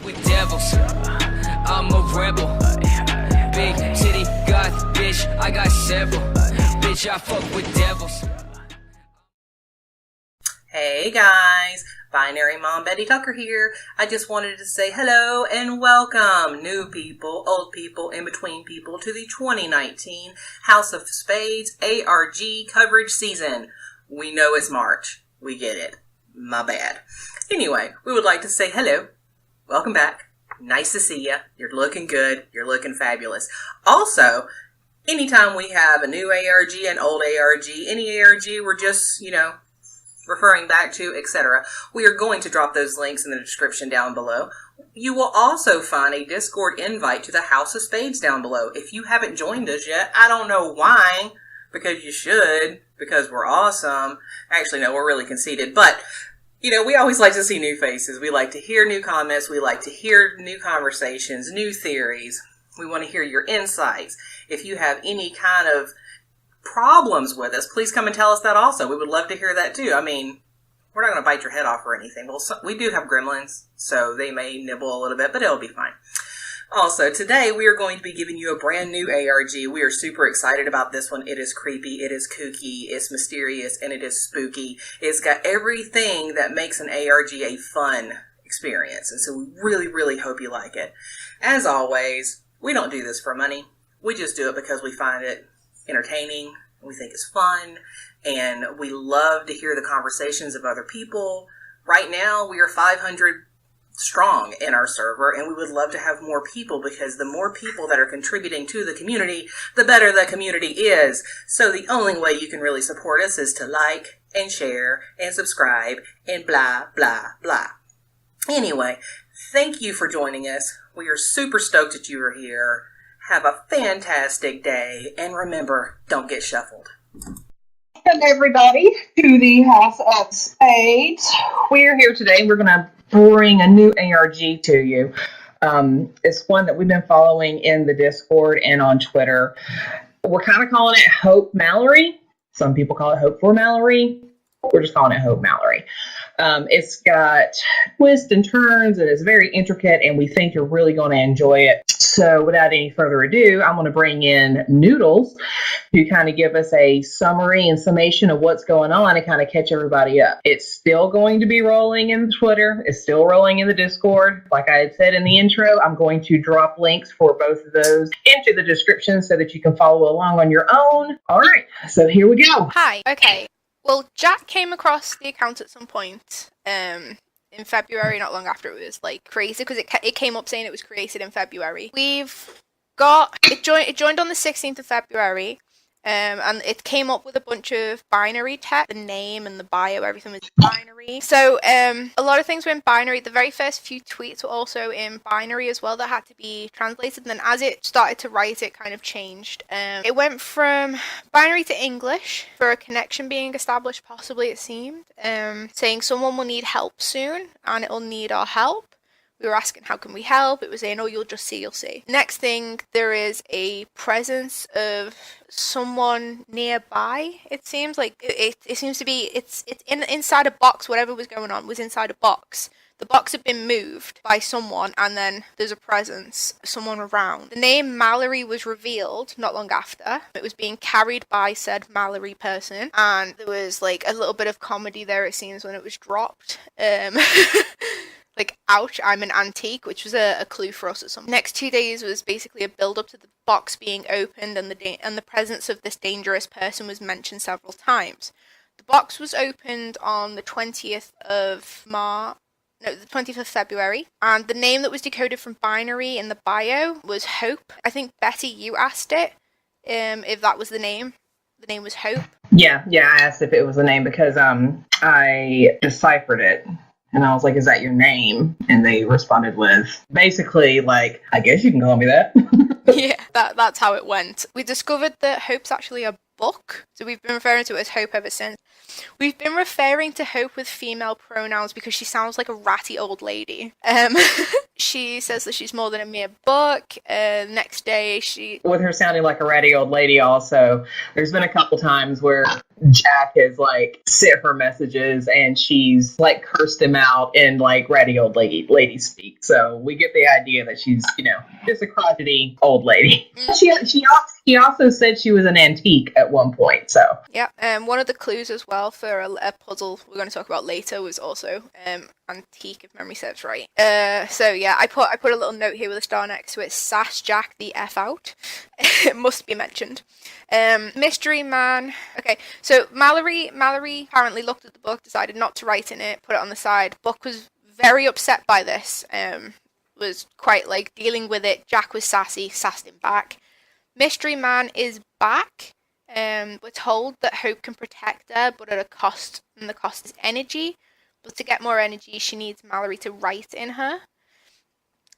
with devils. I'm a rebel. Big city goth, bitch. I got several. Bitch, I fuck with devils. Hey guys, Binary Mom Betty Tucker here. I just wanted to say hello and welcome new people, old people, in between people to the 2019 House of Spades ARG coverage season. We know it's March. We get it. My bad. Anyway, we would like to say hello. Welcome back. Nice to see you. You're looking good. You're looking fabulous. Also, anytime we have a new ARG, an old ARG, any ARG we're just, referring back to, etc., we are going to drop those links in the description down below. You will also find a Discord invite to the House of Spades down below. If you haven't joined us yet, I don't know why, because you should, because we're awesome. Actually, no, we're really conceited, but we always like to see new faces. We like to hear new comments. We like to hear new conversations, new theories. We want to hear your insights. If you have any kind of problems with us, please come and tell us that also. We would love to hear that too. I mean, we're not going to bite your head off or anything. Well, we do have gremlins, so they may nibble a little bit, but it'll be fine. Also, today we are going to be giving you a brand new ARG. We are super excited about this one. It is creepy, it is kooky, it's mysterious, and it is spooky. It's got everything that makes an ARG a fun experience, and so we really, really hope you like it. As always, we don't do this for money. We just do it because we find it entertaining, we think it's fun, and we love to hear the conversations of other people. Right now, we are 500 strong in our server, and we would love to have more people, because the more people that are contributing to the community, the better the community is. So the only way you can really support us is to like and share and subscribe and blah, blah, blah. Anyway, thank you for joining us. We are super stoked that you are here. Have a fantastic day, and remember, don't get shuffled. Welcome everybody to the House of Spades. We're here today. We're going to bring a new ARG to you. It's one that we've been following in the Discord and on Twitter. We're kind of calling it Hope Mallory. Some people call it Hope for Mallory. We're just calling it Hope Mallory. It's got twists and turns, and it's very intricate, and we think you're really going to enjoy it. So without any further ado, I'm going to bring in Noodles to kind of give us a summary and summation of what's going on and kind of catch everybody up. It's still going to be rolling in Twitter. It's still rolling in the Discord. Like I had said in the intro, I'm going to drop links for both of those into the description so that you can follow along on your own. All right, so here we go. Hi, okay. Well, Jack came across the account at some point in February, not long after it was created, because it came up saying it was created in February. We've got it joined on the 16th of February, and it came up with a bunch of binary text. The name and the bio, everything was binary. So a lot of things were in binary. The very first few tweets were also in binary as well, that had to be translated. And then as it started to write, it kind of changed. It went from binary to English for a connection being established, possibly it seemed, saying someone will need help soon, and it will need our help. We were asking, how can we help? It was saying, oh, you'll just see, you'll see. Next thing, there is a presence of someone nearby, it seems. It seems to be, it's inside a box. Whatever was going on was inside a box. The box had been moved by someone, and then there's a presence, someone around. The name Mallory was revealed not long after. It was being carried by said Mallory person, and there was a little bit of comedy there, it seems, when it was dropped. Ouch, I'm an antique, which was a clue for us at some point. Next 2 days was basically a build-up to the box being opened, and the presence of this dangerous person was mentioned several times. The box was opened on the 20th of February, and the name that was decoded from binary in the bio was Hope. I think, Betty, you asked it, if that was the name. The name was Hope. Yeah, I asked if it was the name because I deciphered it. And I was like, is that your name? And they responded with basically I guess you can call me that. Yeah, that's how it went. We discovered that Hope's actually a book. So we've been referring to it as Hope ever since. We've been referring to Hope with female pronouns because she sounds like a ratty old lady. She says that she's more than a mere book. Next day, with her sounding like a ratty old lady also, there's been a couple times where Jack has like sent her messages and she's like cursed him out in like ratty old lady speak. So we get the idea that she's, just a crotchety old lady. He also said she was an antique at one point. So yeah, one of the clues as well for a puzzle we're going to talk about later was also antique, if memory serves right. So yeah, I put a little note here with a star next to it. Sass Jack the F out. It must be mentioned. Mystery Man. Okay, so Mallory apparently looked at the book, decided not to write in it, put it on the side. Book was very upset by this. Was quite like dealing with it. Jack was sassy, sassed him back. Mystery Man is back. We're told that Hope can protect her, but at a cost, and the cost is energy. But to get more energy, she needs Mallory to write in her.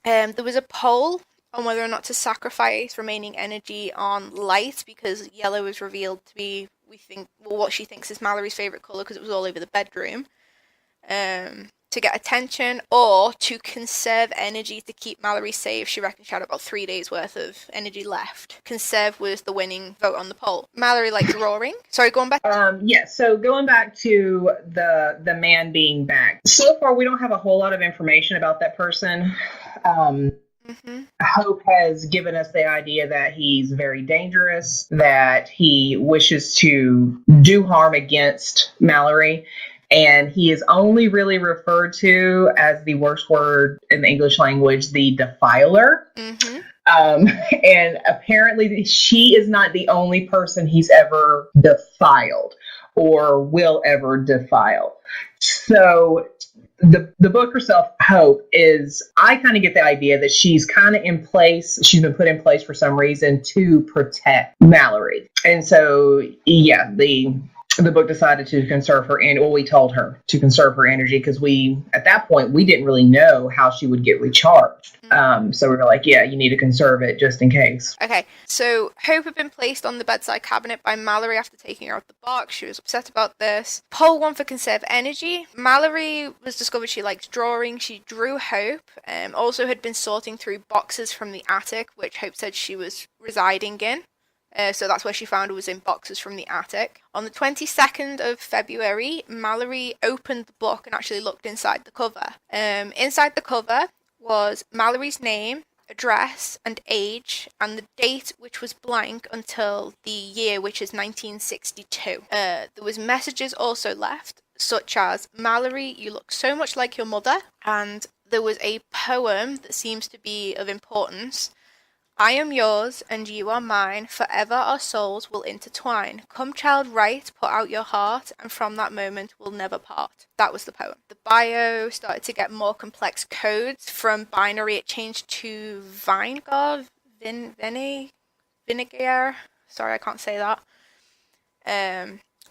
There was a poll on whether or not to sacrifice remaining energy on light, because yellow was revealed to be, what she thinks is Mallory's favourite colour because it was all over the bedroom. To get attention, or to conserve energy to keep Mallory safe. She reckons she had about 3 days worth of energy left. Conserve was the winning vote on the poll. Mallory liked drawing. Sorry, going back. So going back to the man being back. So far, we don't have a whole lot of information about that person. Hope has given us the idea that he's very dangerous, that he wishes to do harm against Mallory. And he is only really referred to as the worst word in the English language, the defiler. And apparently she is not the only person he's ever defiled or will ever defile. So the book herself, Hope, I kind of get the idea that she's kind of in place. She's been put in place for some reason to protect Mallory. And so, yeah, the book decided to conserve her, we told her to conserve her energy because at that point, we didn't really know how she would get recharged. So we were like, yeah, you need to conserve it just in case. Okay, so Hope had been placed on the bedside cabinet by Mallory after taking her out the box. She was upset about this. Poll 1 for conserve energy. Mallory was discovered she liked drawing. She drew Hope. Also had been sorting through boxes from the attic, which Hope said she was residing in. So that's where she found her, was in boxes from the attic. On the 22nd of February, Mallory opened the book and actually looked inside the cover. Inside the cover was Mallory's name, address, and age, and the date, which was blank, until the year, which is 1962. There was messages also left, such as, Mallory, you look so much like your mother, and there was a poem that seems to be of importance. I am yours, and you are mine, forever our souls will intertwine. Come, child, write, put out your heart, and from that moment we'll never part. That was the poem. The bio started to get more complex codes. From binary, it changed to Vinegar, Vinegar. Sorry, I can't say that.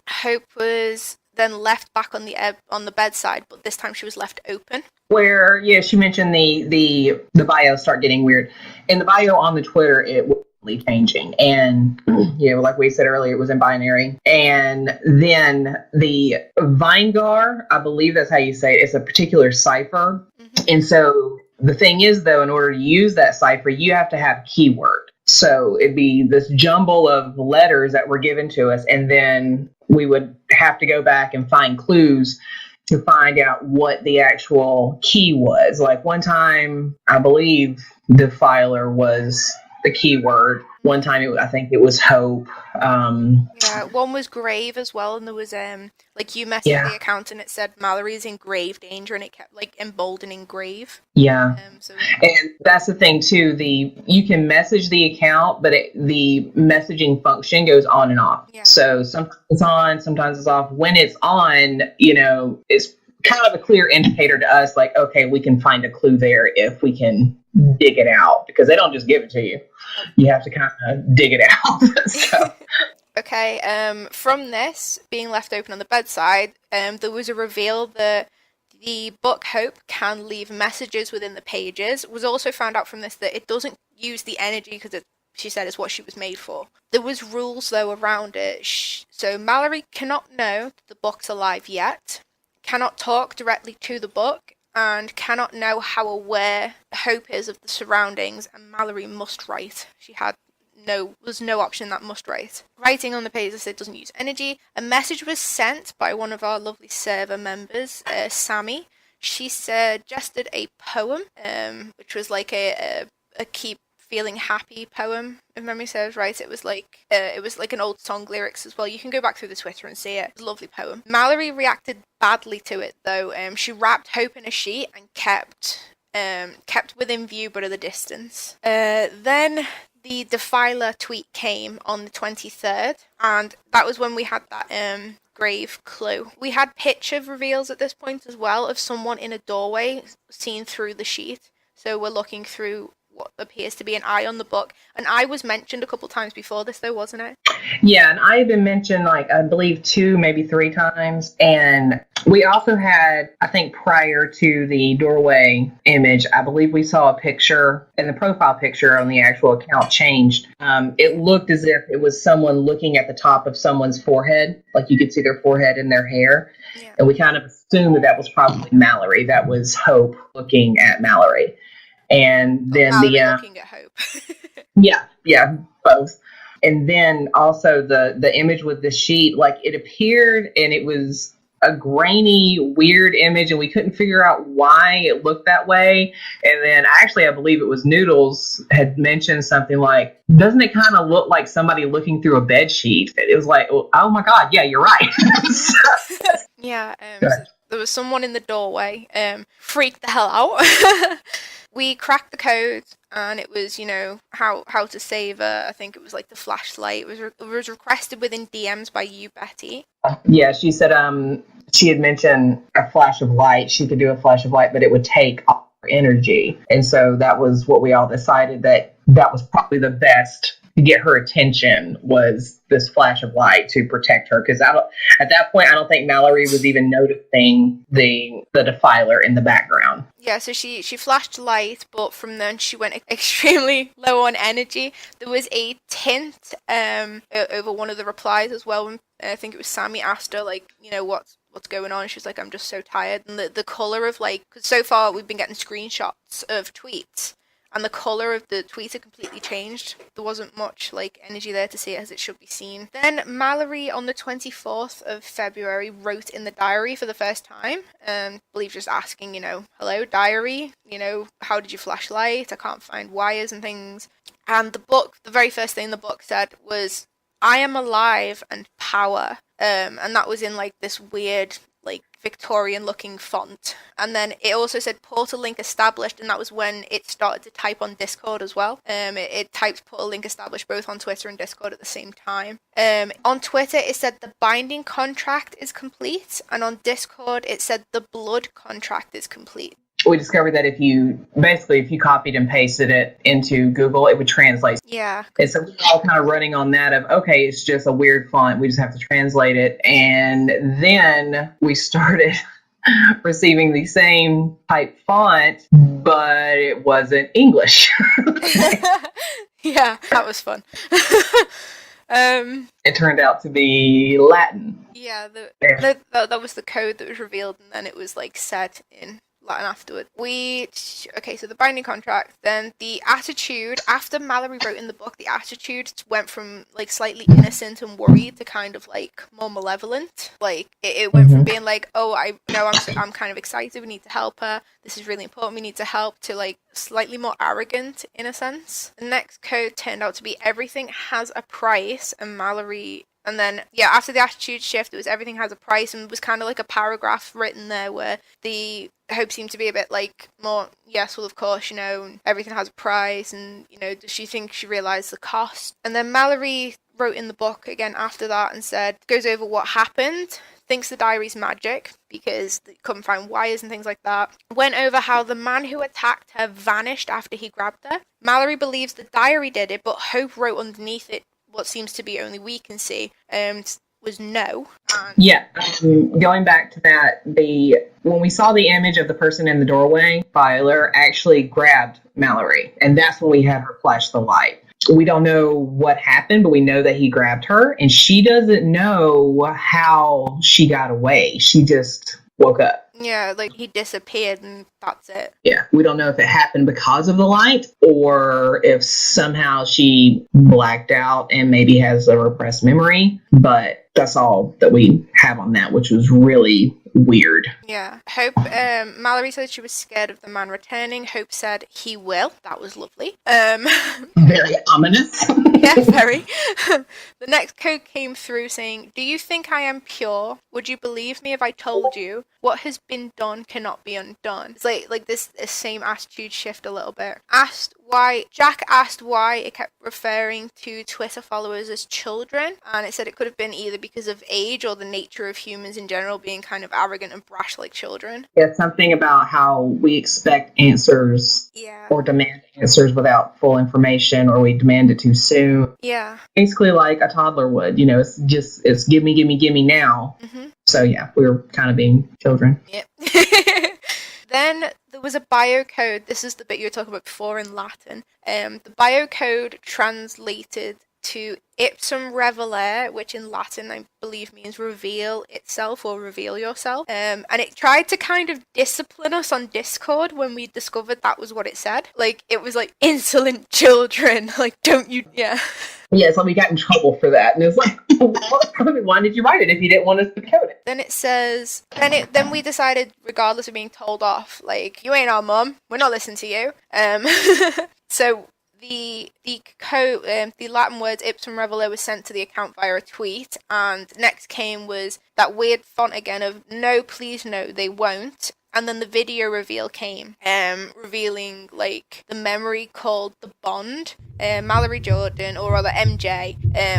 Hope was then left back on the bedside, but this time she was left open. Where, yeah, she mentioned the bio start getting weird. In the bio on the Twitter, it was really changing. And, like we said earlier, it was in binary. And then the Vinegar, I believe that's how you say it, it's a particular cipher. And so the thing is, though, in order to use that cipher, you have to have keyword. So it'd be this jumble of letters that were given to us, and then we would have to go back and find clues to find out what the actual key was. Like one time, I believe defiler was the keyword. One time, I think it was hope. One was grave as well, and there was you messaged the account and it said Mallory's in grave danger, and it kept emboldening grave. Yeah, and that's the thing too. You can message the account, but the messaging function goes on and off. Yeah. So sometimes it's on, sometimes it's off. When it's on, it's kind of a clear indicator to us, like, okay, we can find a clue there if we can dig it out, because they don't just give it to you. You have to kind of dig it out. So. Okay, from this being left open on the bedside, there was a reveal that the book Hope can leave messages within the pages. It was also found out from this that it doesn't use the energy because she said it's what she was made for. There was rules though around it. So Mallory cannot know that the book's alive yet, cannot talk directly to the book, and cannot know how aware Hope is of the surroundings, and Mallory must write. She had was no option that must write. Writing on the page, as I said, doesn't use energy. A message was sent by one of our lovely server members, Sammy. She suggested a poem, which was like a keep feeling happy poem, if memory serves right. It was like an old song lyrics as well. You can go back through the Twitter and see it. It's a lovely poem. Mallory reacted badly to it though. She wrapped Hope in a sheet and kept within view but at a distance. Then the Defiler tweet came on the 23rd, and that was when we had that grave clue. We had picture reveals at this point as well of someone in a doorway seen through the sheet. So we're looking through what appears to be an eye on the book. An eye was mentioned a couple times before this, though, wasn't it? Yeah, and I had been mentioned, like, I believe 2, maybe 3 times. And we also had, I think prior to the doorway image, I believe we saw a picture, and the profile picture on the actual account changed. It looked as if it was someone looking at the top of someone's forehead, like you could see their forehead and their hair. Yeah. And we kind of assumed that was probably Mallory. That was Hope looking at Mallory. And then looking at Hope. yeah, both. And then also the image with the sheet, like it appeared and it was a grainy, weird image, and we couldn't figure out why it looked that way. And then I believe it was Noodles had mentioned something like, doesn't it kind of look like somebody looking through a bed sheet? It was like, oh my God, yeah, you're right. Yeah, so there was someone in the doorway, freaked the hell out. We cracked the code, and it was, how to save I think it was like the flashlight. It was requested within DMs by you, Betty. Yeah, she said she had mentioned a flash of light. She could do a flash of light, but it would take all her energy. And so that was what we all decided, that was probably the best to get her attention, was this flash of light to protect her. Because at that point, I don't think Mallory was even noticing the Defiler in the background. Yeah, so she flashed light, but from then she went extremely low on energy. There was a tint over one of the replies as well. When, I think it was Sammy asked her, like, what's going on? She was like, I'm just so tired. And the colour of, like, because so far we've been getting screenshots of tweets, and the colour of the tweets had completely changed. There wasn't much, like, energy there to see it as it should be seen. Then Mallory, on the 24th of February, wrote in the diary for the first time. I believe just asking, hello, diary, how did you flash light? I can't find wires and things. And the very first thing the book said was, I am alive and power. And that was in, like, this weird, like, Victorian looking font. And then it also said portal link established, and that was when it started to type on Discord as well. It typed portal link established both on Twitter and Discord at the same time. On Twitter it said the binding contract is complete, and on Discord it said the blood contract is complete. We discovered that if you copied and pasted it into Google, it would translate. Yeah. And so we were all kind of running on that of, okay, it's just a weird font. We just have to translate it. And then we started receiving the same type font, but it wasn't English. Yeah, that was fun. It turned out to be Latin. Yeah, that was the code that was revealed, and then it was, like, set in Latin afterward. So the binding contract, then the attitude, after Mallory wrote in the book, the attitude went from, like, slightly innocent and worried to kind of, like, more malevolent. Like, it went from being like, I'm kind of excited, we need to help her, this is really important, we need to help, to, like, slightly more arrogant in a sense. The next code turned out to be everything has a price, and Mallory. And then, after the attitude shift, it was everything has a price, and it was kind of like a paragraph written there where the Hope seemed to be a bit like more, yes, well, of course, everything has a price, and, does she think she realised the cost? And then Mallory wrote in the book again after that and goes over what happened, thinks the diary's magic because they couldn't find wires and things like that. Went over how the man who attacked her vanished after he grabbed her. Mallory believes the diary did it, but Hope wrote underneath it what seems to be only we can see, was no. Going back to that, when we saw the image of the person in the doorway, Filer actually grabbed Mallory, and that's when we had her flash the light. We don't know what happened, but we know that he grabbed her, and she doesn't know how she got away. She just woke up. Yeah, like he disappeared and that's it. Yeah, we don't know if it happened because of the light or if somehow she blacked out and maybe has a repressed memory, but that's all that we have on that, which was really weird. Yeah. Hope, Mallory said she was scared of the man returning. Hope said he will. That was lovely. Very ominous. Yeah, very. The next code came through saying, "Do you think I am pure? Would you believe me if I told you what has been done cannot be undone?" It's like this same attitude shift a little bit. Jack asked why it kept referring to Twitter followers as children, and it said it could have been either because of age or the nature of humans in general being kind of arrogant and brash like children. Yeah, something about how we expect answers or demand answers without full information, or we demand it too soon. Yeah. Basically like a toddler would, it's give me now. Mm-hmm. So yeah, we were kind of being children. Yep. Then there was a biocode. This is the bit you were talking about before in Latin. The biocode translated to ipsum revelare, which in Latin I believe means reveal itself or reveal yourself. And it tried to kind of discipline us on Discord when we discovered that was what it said. Like, it was like, insolent children, like, don't you, yeah. Yeah, so we got in trouble for that. And it was like, why did you write it if you didn't want us to code it? Then it says, then we decided, regardless of being told off, like, you ain't our mum, we're not listening to you. So the code, the Latin words ipsum revelare was sent to the account via a tweet, and next came was that weird font again of no, please no, they won't. And then the video reveal came, revealing like the memory called the Bond, Mallory Jordan, or rather MJ,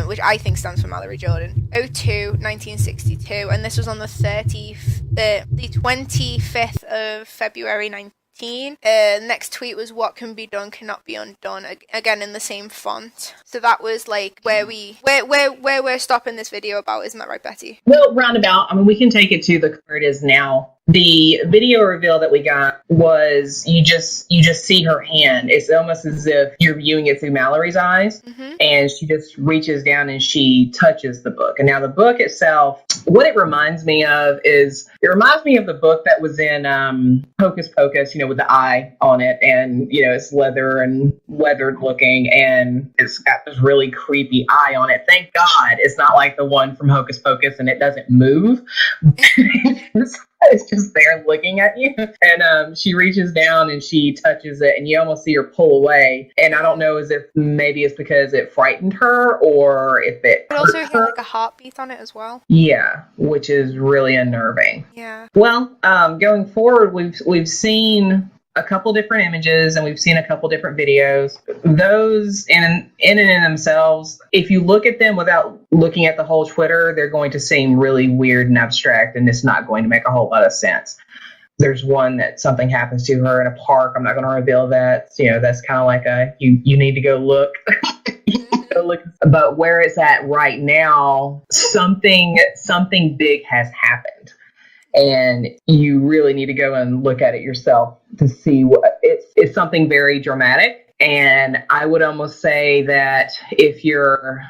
which I think stands for Mallory Jordan, 1962, and this was on the 25th of February 19. Next tweet was what can be done cannot be undone, again in the same font. So that was like where we're stopping this video about, isn't that right, Betty? Well, roundabout. I mean, we can take it to where it is now. The video reveal that we got was you just see her hand. It's almost as if you're viewing it through Mallory's eyes, and she just reaches down and she touches the book. And now the book itself, what it reminds me of is the book that was in Hocus Pocus, with the eye on it, and it's leather and weathered looking, and it's got this really creepy eye on it. Thank God it's not like the one from Hocus Pocus and it doesn't move. It's just there looking at you. And she reaches down and she touches it, and you almost see her pull away. And I don't know as if maybe it's because it frightened her or if it also had like a heartbeat on it as well. Yeah, which is really unnerving. Yeah. Well, going forward, we've seen a couple different images and we've seen a couple different videos. Those in and in themselves, if you look at them without looking at the whole Twitter, they're going to seem really weird and abstract, and it's not going to make a whole lot of sense. There's one that something happens to her in a park. I'm not going to reveal that. That's kind of like you need to go look. But where it's at right now, something big has happened. And you really need to go and look at it yourself to see what it's something very dramatic. And I would almost say that if your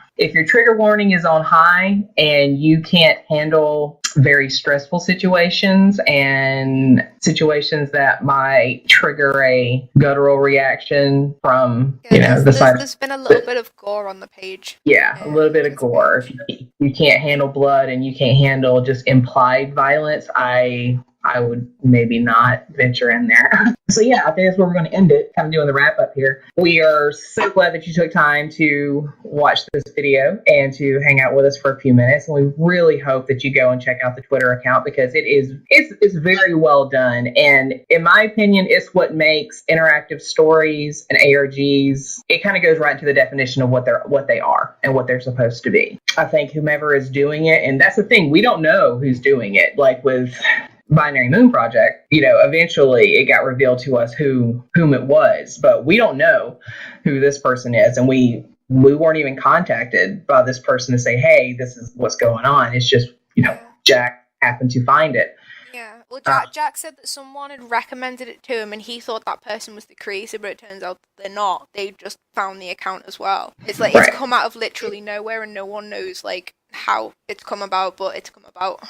trigger warning is on high and you can't handle very stressful situations and situations that might trigger a guttural reaction from the side. There's been a little bit of gore on the page. Yeah, a little bit of gore. If you can't handle blood and you can't handle just implied violence, I would maybe not venture in there. So yeah, I think that's where we're going to end it, kind of doing the wrap up here. We are so glad that you took time to watch this video and to hang out with us for a few minutes. And we really hope that you go and check out the Twitter account, because it's very well done. And in my opinion, it's what makes interactive stories and ARGs, it kind of goes right to the definition of what they are and what they're supposed to be. I think whomever is doing it, and that's the thing, we don't know who's doing it. Like with Binary Moon Project, eventually it got revealed to us whom it was, but we don't know who this person is, and we weren't even contacted by this person to say, hey, this is what's going on. It's just Jack happened to find it. Yeah, well, Jack said that someone had recommended it to him, and he thought that person was the creator, but it turns out they're not. They just found the account as well. It's like It's come out of literally nowhere, and no one knows like how it's come about, but it's come about.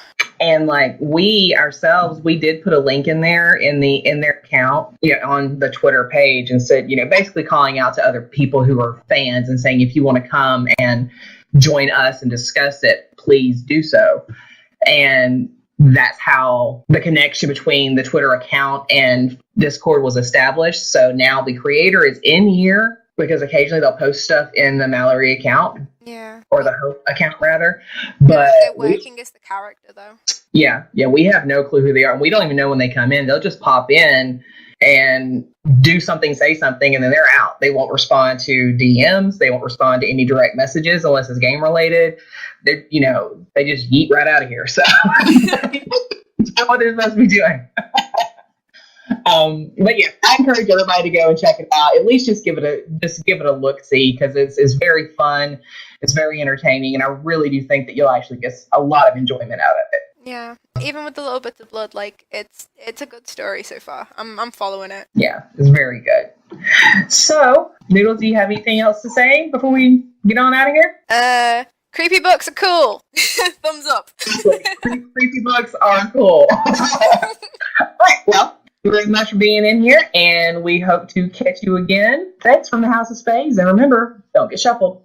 And like we ourselves, we did put a link in there in their account, on the Twitter page, and said, basically calling out to other people who are fans and saying, if you want to come and join us and discuss it, please do so. And that's how the connection between the Twitter account and Discord was established. So now the creator is in here because occasionally they'll post stuff in the Mallory account. Yeah. Or the Hope account, rather. But they're working as the character, though. Yeah, we have no clue who they are. And we don't even know when they come in. They'll just pop in and do something, say something, and then they're out. They won't respond to DMs. They won't respond to any direct messages unless it's game related. They just yeet right out of here. So that's what they're supposed to be doing. But yeah, I encourage everybody to go and check it out. At least just give it a look see, because it's very fun. It's very entertaining, and I really do think that you'll actually get a lot of enjoyment out of it. Yeah, even with the little bits of blood, like it's a good story so far. I'm following it. Yeah, it's very good. So, Noodles, do you have anything else to say before we get on out of here? Creepy books are cool. Thumbs up. Creepy books are cool. All right, well, thank you very much for being in here, and we hope to catch you again. Thanks from the House of Spades, and remember, don't get shuffled.